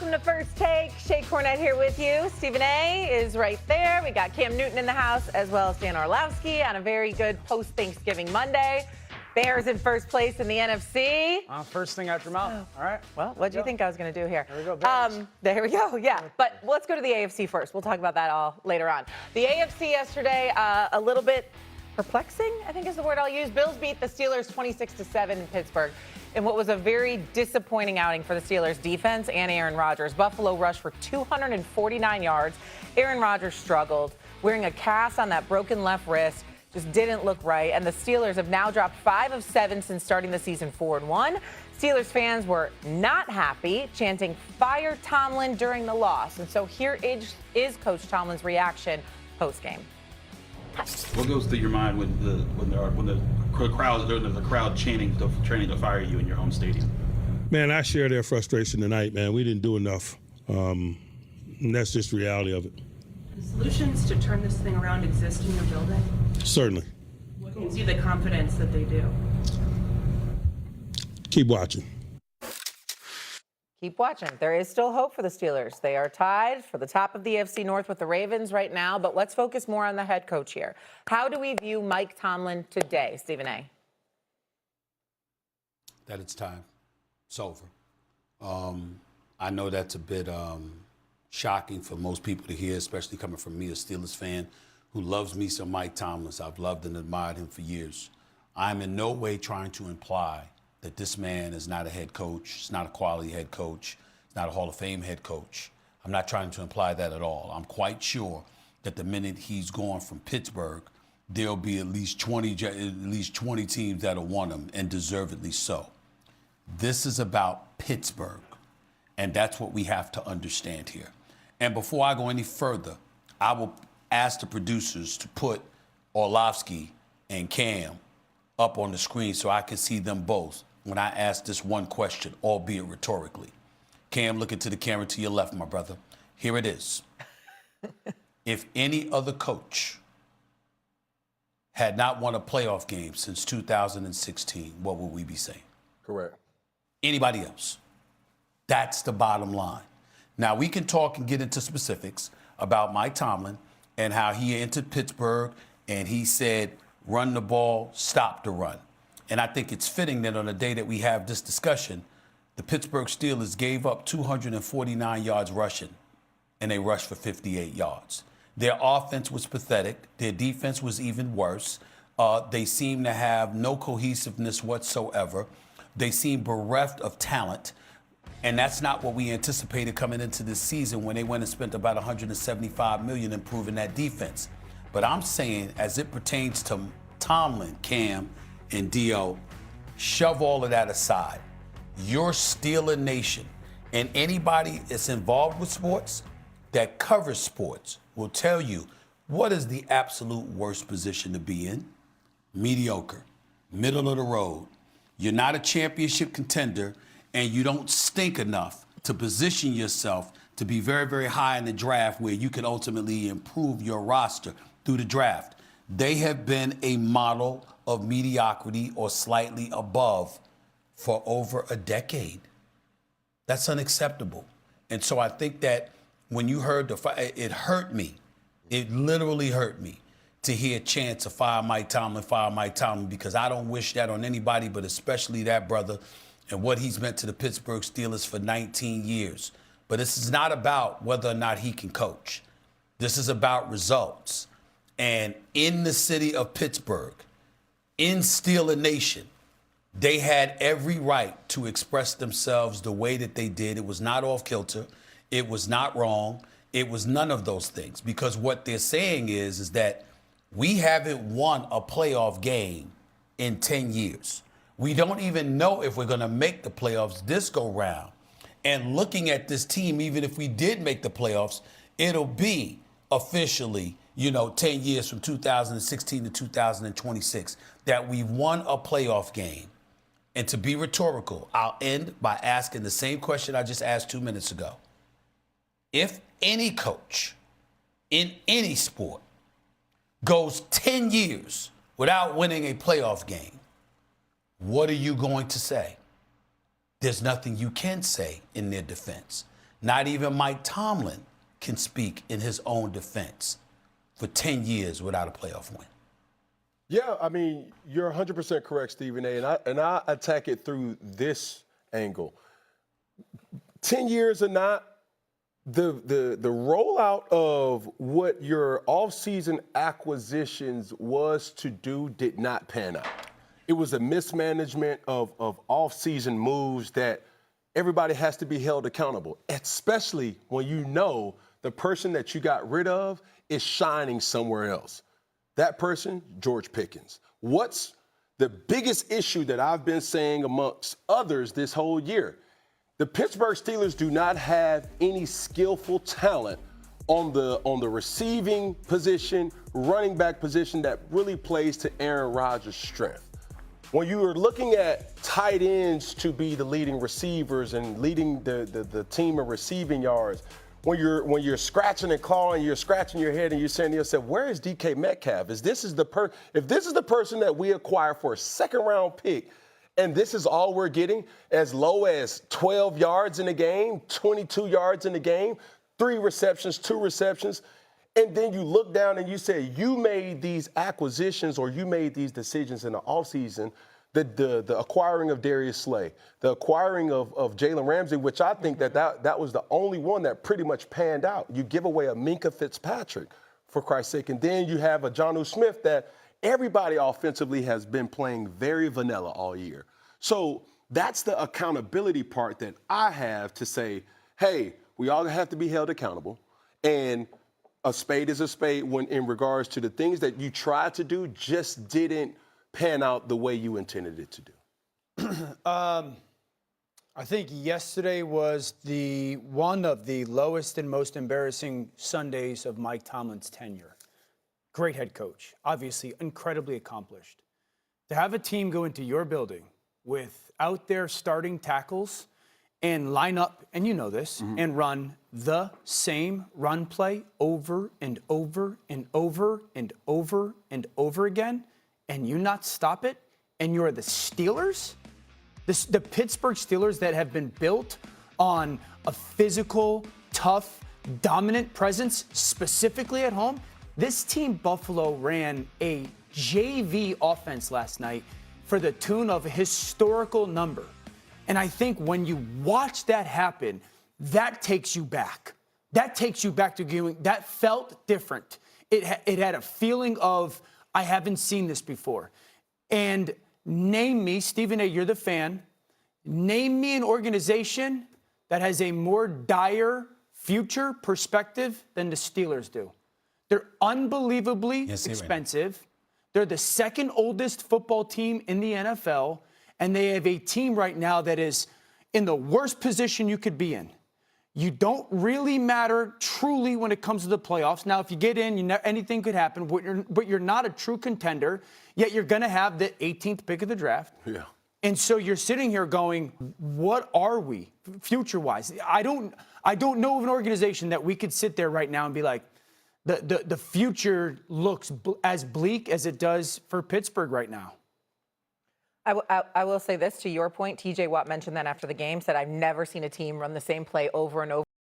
Welcome to First Take. Shay Cornett here with you. Stephen A. is right there. We got Cam Newton in the house, as well as Dan Orlovsky on a very good post-Thanksgiving Monday. Bears in first place in the NFC. First thing out your mouth. All right. Well, what do you think I was going to do here? There we go, Bears. There we go, yeah. But let's go to the AFC first. We'll talk about that all later on. The AFC yesterday, a little bit perplexing, I think is the word I'll use. Bills beat the Steelers 26-7 in Pittsburgh in what was a very disappointing outing for the Steelers defense and Aaron Rodgers. Buffalo rushed for 249 yards. Aaron Rodgers struggled, wearing a cast on that broken left wrist. Just didn't look right. And the Steelers have now dropped 5 of 7 since starting the season 4-1. Steelers fans were not happy, chanting "Fire Tomlin" during the loss. And so here is Coach Tomlin's reaction post-game. What goes through your mind when the crowd chanting to fire you in your home stadium? Man, I share their frustration tonight, man. We didn't do enough. And that's just the reality of it. The solutions to turn this thing around exist in your building? Certainly. What gives you the confidence that they do? Keep watching. Keep watching. There is still hope for the Steelers. They are tied for the top of the AFC North with the Ravens right now, but let's focus more on the head coach here. How do we view Mike Tomlin today, Stephen A.? That it's time. It's over. I know that's a bit shocking for most people to hear, especially coming from me, a Steelers fan who loves me some Mike Tomlin. I've loved and admired him for years. I'm in no way trying to imply that this man is not a head coach, he's not a quality head coach, he's not a Hall of Fame head coach. I'm not trying to imply that at all. I'm quite sure that the minute he's gone from Pittsburgh, there'll be at least 20 teams that'll want him, and deservedly so. This is about Pittsburgh, and that's what we have to understand here. And before I go any further, I will ask the producers to put Orlovsky and Cam up on the screen so I can see them both when I ask this one question, albeit rhetorically. Cam, look into the camera to your left, my brother. Here it is. If any other coach had not won a playoff game since 2016, what would we be saying? Correct. Anybody else? That's the bottom line. Now, we can talk and get into specifics about Mike Tomlin and how he entered Pittsburgh and he said, run the ball, stop the run. And I think it's fitting that on the day that we have this discussion, the Pittsburgh Steelers gave up 249 yards rushing, and they rushed for 58 yards. Their offense was pathetic. Their defense was even worse. They seemed to have no cohesiveness whatsoever. They seemed bereft of talent. And that's not what we anticipated coming into this season when they went and spent about $175 million improving that defense. But I'm saying, as it pertains to Tomlin, Cam, and Dio, shove all of that aside. You're Steeler Nation, and anybody that's involved with sports, that covers sports, will tell you what is the absolute worst position to be in. Mediocre, middle of the road. You're not a championship contender, and you don't stink enough to position yourself to be very, very high in the draft where you can ultimately improve your roster through the draft. They have been a model of mediocrity or slightly above for over a decade. That's unacceptable. And so I think that when you heard it hurt me. It literally hurt me to hear chants of fire Mike Tomlin, because I don't wish that on anybody, but especially that brother and what he's meant to the Pittsburgh Steelers for 19 years. But this is not about whether or not he can coach. This is about results. And in the city of Pittsburgh, in Steeler Nation, they had every right to express themselves the way that they did. It was not off kilter. It was not wrong. It was none of those things, because what they're saying is that we haven't won a playoff game in 10 years. We don't even know if we're going to make the playoffs this go round. And looking at this team, even if we did make the playoffs, it'll be officially, 10 years from 2016 to 2026 that we've won a playoff game. And to be rhetorical, I'll end by asking the same question I just asked 2 minutes ago. If any coach in any sport goes 10 years without winning a playoff game, what are you going to say? There's nothing you can say in their defense. Not even Mike Tomlin can speak in his own defense for 10 years without a playoff win. Yeah, I mean, you're 100% correct, Stephen A. And I attack it through this angle. 10 years or not, the rollout of what your offseason acquisitions was to do did not pan out. It was a mismanagement of offseason moves that everybody has to be held accountable, especially when you know the person that you got rid of is shining somewhere else. That person, George Pickens. What's the biggest issue that I've been saying amongst others this whole year? The Pittsburgh Steelers do not have any skillful talent on the receiving position, running back position that really plays to Aaron Rodgers' strength. When you are looking at tight ends to be the leading receivers and leading the team in receiving yards, when you're scratching and clawing, you're scratching your head and you're saying to yourself, where is DK Metcalf? If this is the person that we acquire for a second-round pick, and this is all we're getting, as low as 12 yards in a game, 22 yards in a game, 3 receptions, 2 receptions, and then you look down and you say, you made these acquisitions or you made these decisions in the offseason, the acquiring of Darius Slay, the acquiring of Jalen Ramsey, which I think that was the only one that pretty much panned out. You give away a Minkah Fitzpatrick, for Christ's sake, and then you have a Jonnu Smith that everybody offensively has been playing very vanilla all year. So that's the accountability part that I have to say, hey, we all have to be held accountable, and a spade is a spade when in regards to the things that you tried to do just didn't pan out the way you intended it to do. I think yesterday was one of the lowest and most embarrassing Sundays of Mike Tomlin's tenure. Great head coach, obviously incredibly accomplished. To have a team go into your building without their starting tackles and line up, and you know this, and run the same run play over and over and over and over and over again, and you not stop it, and you're the Steelers, the Pittsburgh Steelers that have been built on a physical, tough, dominant presence, specifically at home. This team, Buffalo, ran a JV offense last night for the tune of a historical number. And I think when you watch that happen, that takes you back. That takes you back to going, that felt different. It had a feeling of, I haven't seen this before. And name me, Stephen A., you're the fan, name me an organization that has a more dire future perspective than the Steelers do. They're unbelievably expensive. They're the second oldest football team in the NFL, and they have a team right now that is in the worst position you could be in. You don't really matter truly when it comes to the playoffs. Now, if you get in, anything could happen, but you're not a true contender, yet you're going to have the 18th pick of the draft. Yeah. And so you're sitting here going, what are we future-wise? I don't know of an organization that we could sit there right now and be like, the future looks as bleak as it does for Pittsburgh right now. I will say this to your point. TJ Watt mentioned that after the game, said, I've never seen a team run the same play over and over.